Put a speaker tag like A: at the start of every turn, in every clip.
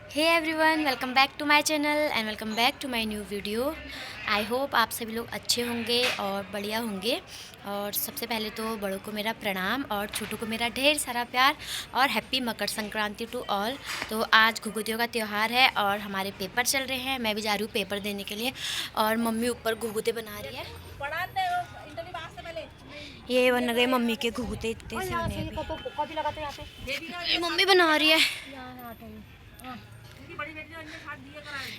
A: Hey everyone, welcome back to my channel and welcome back to my new video. I hope आप सभी लोग अच्छे होंगे और बढ़िया होंगे। और सबसे पहले तो बड़ों को मेरा प्रणाम और छोटों को मेरा ढेर सारा प्यार और happy Makar Sankranti to all. तो आज घुघुतियों का त्यौहार है और हमारे पेपर चल रहे हैं। मैं भी जा रही हूँ पेपर देने के लिए और मम्मी ऊपर घुघुते बना रही है। ये बन गए मम्मी के घुघुते, इतने से बने अभी। मम्मी बना रही है।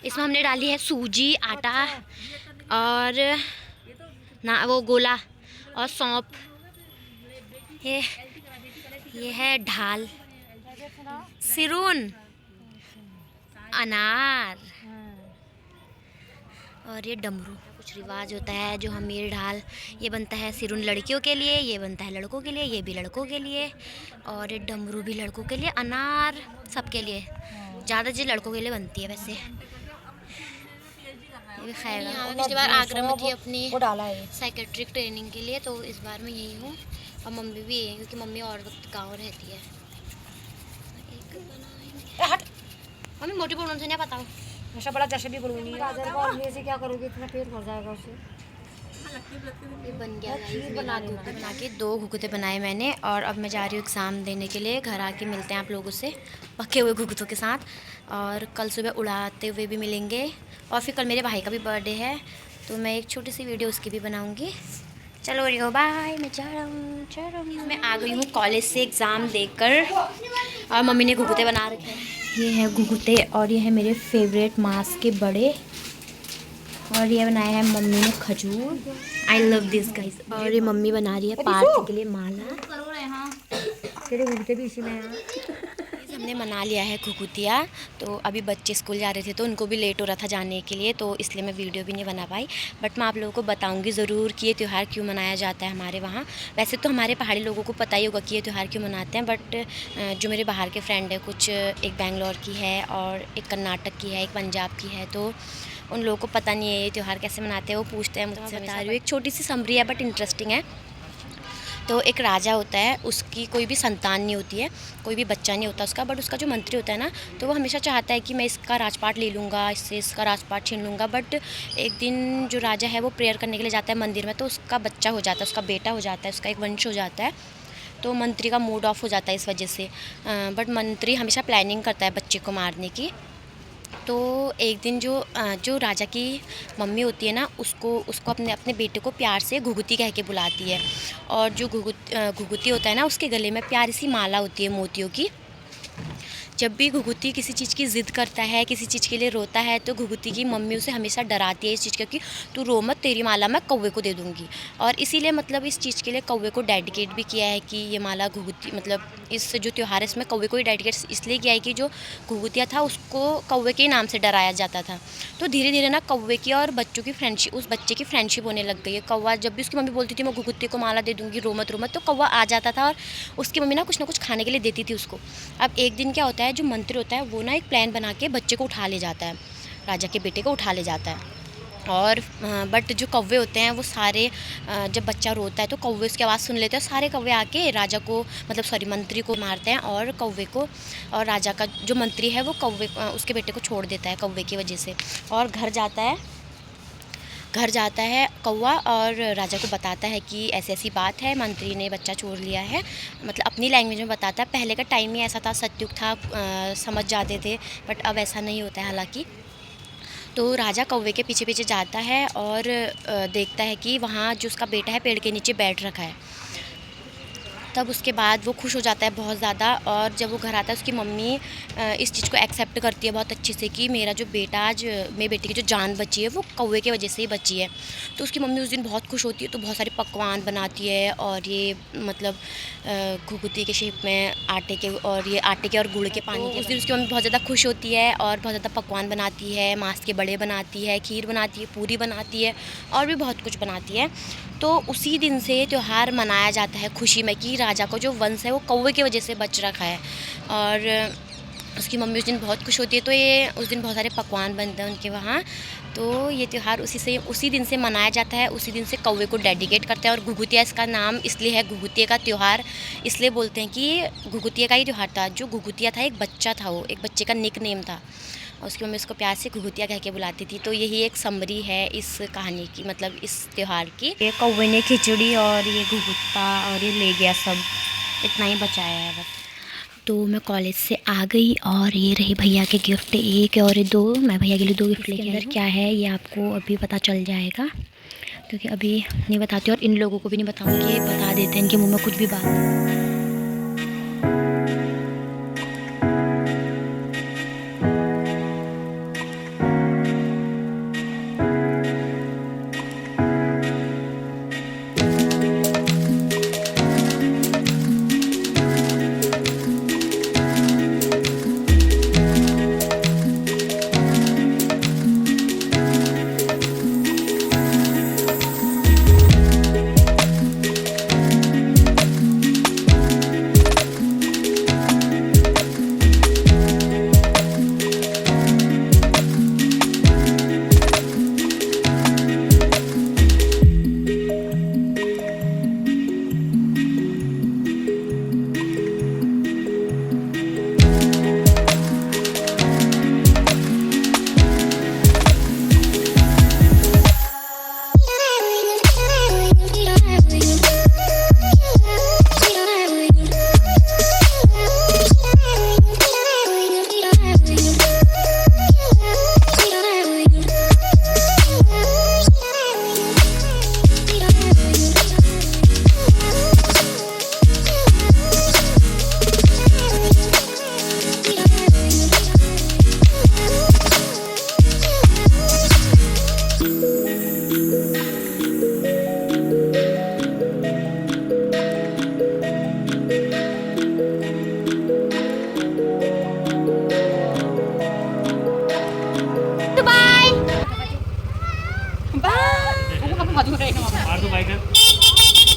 A: इसमें हमने डाली है सूजी, आटा और ना वो गोला और सौंफ। ये है ढाल, सिरून, अनार और ये डमरू। कुछ रिवाज होता है जो हम ये ढाल, ये बनता है सिरून लड़कियों के लिए, ये बनता है लड़कों के लिए, ये भी लड़कों के लिए और ये डमरू भी लड़कों के लिए, अनार सबके लिए। ज़्यादा चीज़ लड़कों के लिए बनती है वैसे। ये खाएगा। पिछली बार आगरा में थी अपनी साइकेट्रिक ट्रेनिंग के लिए, तो इस बार मैं यही हूँ और मम्मी भी यही है क्योंकि मम्मी और वक्त गाँव रहती है। मम्मी मोटी बोलने से नहीं बताओ,
B: ऐसा बड़ा जैसे भी बोलूँगी गाजर का और से क्या करोगे, इतना पेट भर जाएगा उससे।
A: ये बन गया बना के 2 घुघुते बनाए मैंने और अब मैं जा रही हूँ एग्ज़ाम देने के लिए। घर आके मिलते हैं आप लोगों से पके हुए घुघुतों के साथ और कल सुबह उड़ाते हुए भी मिलेंगे। और फिर कल मेरे भाई का भी बर्थडे है तो मैं एक छोटी सी वीडियो उसकी भी बनाऊँगी। चलो रियो बाय, मैं जा रहा हूँ। मैं आ गई हूँ कॉलेज से एग्ज़ाम देकर और मम्मी ने घुघुते बना रखे हैं। ये है घुघुते और ये है मेरे फेवरेट मांस के बड़े और ये बनाया है मम्मी ने खजूर। I love this guys. और ये मम्मी बना रही है पार्थ के लिए माला।
B: तेरे घूमते भी इसी में हैं।
A: हमने मना लिया है घुघुतिया। तो अभी बच्चे स्कूल जा रहे थे तो उनको भी लेट हो रहा था जाने के लिए, तो इसलिए मैं वीडियो भी नहीं बना पाई। बट मैं आप लोगों को बताऊंगी ज़रूर कि ये त्यौहार क्यों मनाया जाता है हमारे वहाँ। वैसे तो हमारे पहाड़ी लोगों को पता ही होगा कि ये त्यौहार क्यों मनाते हैं, बट जो मेरे बाहर के फ्रेंड है, कुछ एक बेंगलोर की है और एक कर्नाटक की है, एक पंजाब की है, तो उन लोगों को पता नहीं है ये त्यौहार कैसे मनाते हैं। वो पूछते हैं मुझसे, बता रही हूँ। एक छोटी सी समरी है बट इंटरेस्टिंग है। तो एक राजा होता है, उसकी कोई भी संतान नहीं होती है, कोई भी बच्चा नहीं होता उसका, बट उसका जो मंत्री होता है ना, तो वो हमेशा चाहता है कि मैं इसका राजपाट ले लूँगा, इससे इसका राजपाट छीन लूँगा। बट एक दिन जो राजा है वो प्रेयर करने के लिए जाता है मंदिर में, तो उसका बच्चा हो जाता है, उसका बेटा हो जाता है, उसका एक वंश हो जाता है। तो मंत्री का मूड ऑफ हो जाता है इस वजह से। बट मंत्री हमेशा प्लानिंग करता है बच्चे को मारने की। तो एक दिन जो राजा की मम्मी होती है ना, उसको अपने अपने बेटे को प्यार से घुघुती कह के बुलाती है। और जो घुघुती होता है ना, उसके गले में प्यारी सी माला होती है मोतियों की। जब भी घुघुती किसी चीज़ की ज़िद करता है, किसी चीज़ के लिए रोता है, तो घुघुती की मम्मी उसे हमेशा डराती है इस चीज़ का कि तू रो मत, तेरी माला मैं कौवे को दे दूँगी। और इसीलिए मतलब इस चीज़ के लिए कौवे को डेडिकेट भी किया है कि ये माला घुघुती, मतलब इस जो त्यौहार है इसमें कौवे को ही डेडिकेट इसलिए किया है कि जो घुघुतिया था उसको कौवे के नाम से डराया जाता था। तो धीरे धीरे ना कौवे की और बच्चों की फ्रेंडशिप, उस बच्चे की फ्रेंडशिप होने लग गई है। कौवा जब भी उसकी मम्मी बोलती थी मैं घुघुती को माला दे दूँगी, रो मत, तो कौवा आ जाता था और उसकी मम्मी ना कुछ खाने के लिए देती थी उसको। अब एक दिन क्या होता है, जो मंत्री होता है वो ना एक प्लान बना के बच्चे को उठा ले जाता है, राजा के बेटे को उठा ले जाता है। और बट जो कौवे होते हैं वो सारे, जब बच्चा रोता है तो कौवे उसकी आवाज़ सुन लेते हैं, सारे कौवे आके राजा को, मतलब सॉरी मंत्री को मारते हैं और कौवे को, और राजा का जो मंत्री है वो कौवे उसके बेटे को छोड़ देता है कौवे की वजह से। और घर जाता है कौवा और राजा को बताता है कि ऐसी ऐसी बात है, मंत्री ने बच्चा चोर लिया है, मतलब अपनी लैंग्वेज में बताता है। पहले का टाइम ही ऐसा था, सतयुग था, समझ जाते थे, बट अब ऐसा नहीं होता है हालांकि। तो राजा कौवे के पीछे पीछे जाता है और देखता है कि वहाँ जो उसका बेटा है पेड़ के नीचे बैठ रखा है। तब उसके बाद वो खुश हो जाता है बहुत ज़्यादा। और जब वो घर आता है उसकी मम्मी इस चीज़ को एक्सेप्ट करती है बहुत अच्छे से कि मेरा जो बेटा, आज मेरे बेटे की जो जान बची है वो कौवे की वजह से ही बची है। तो उसकी मम्मी उस दिन बहुत खुश होती है, तो बहुत सारे पकवान बनाती है और ये मतलब घुघुती के शेप में आटे के, और ये आटे के और गुड़ के पानी के। उस दिन उसकी मम्मी बहुत ज़्यादा खुश होती है और बहुत ज़्यादा पकवान बनाती है, मांस के बड़े बनाती है, खीर बनाती है, पूरी बनाती है और भी बहुत कुछ बनाती है। तो उसी दिन से त्यौहार मनाया जाता है खुशी में कि राजा को जो वंश है वो कौवे की वजह से बच रखा है। और उसकी मम्मी उस दिन बहुत खुश होती है, तो ये उस दिन बहुत सारे पकवान बनते हैं उनके वहाँ। तो ये त्यौहार उसी दिन से मनाया जाता है। उसी दिन से कौवे को डेडिकेट करते हैं। और घुघुतिया इसका नाम इसलिए है, घुघुतिया का त्यौहार इसलिए बोलते हैं कि घुघुतिया का ही त्यौहार था। जो घुघुतिया था एक बच्चा था, वो एक बच्चे का निक नेम था और उसकी मम्मी उसको प्यार से घुघुतिया कह के बुलाती थी। तो यही एक समरी है इस कहानी की, मतलब इस त्यौहार की। ये कौवे ने खिचड़ी और ये घुघुत्ता और ये ले गया सब, इतना ही बचाया है बस। तो मैं कॉलेज से आ गई और ये रही भैया के गिफ्ट, एक और ये दो। मैं भैया के लिए 2 गिफ्ट लेके अंदर क्या है ये आपको अभी पता चल जाएगा, क्योंकि अभी नहीं बताती और इन लोगों को भी नहीं बताऊँगी, बता देते हैं इनके मुँह में कुछ भी बात।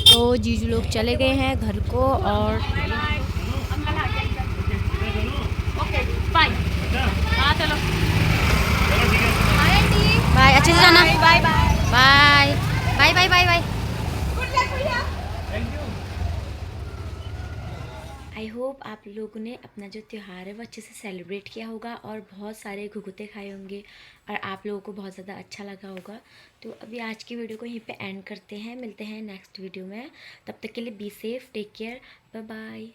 A: तो जीजू लोग चले गए हैं घर को और बाय, अच्छे से जाना, bye bye bye bye bye bye. I hope आप लोगों ने अपना जो त्यौहार है वो अच्छे से सेलिब्रेट किया होगा और बहुत सारे घुघुते खाए होंगे और आप लोगों को बहुत ज़्यादा अच्छा लगा होगा। तो अभी आज की वीडियो को यहीं पे एंड करते हैं, मिलते हैं नेक्स्ट वीडियो में। तब तक के लिए be safe, take care, bye bye.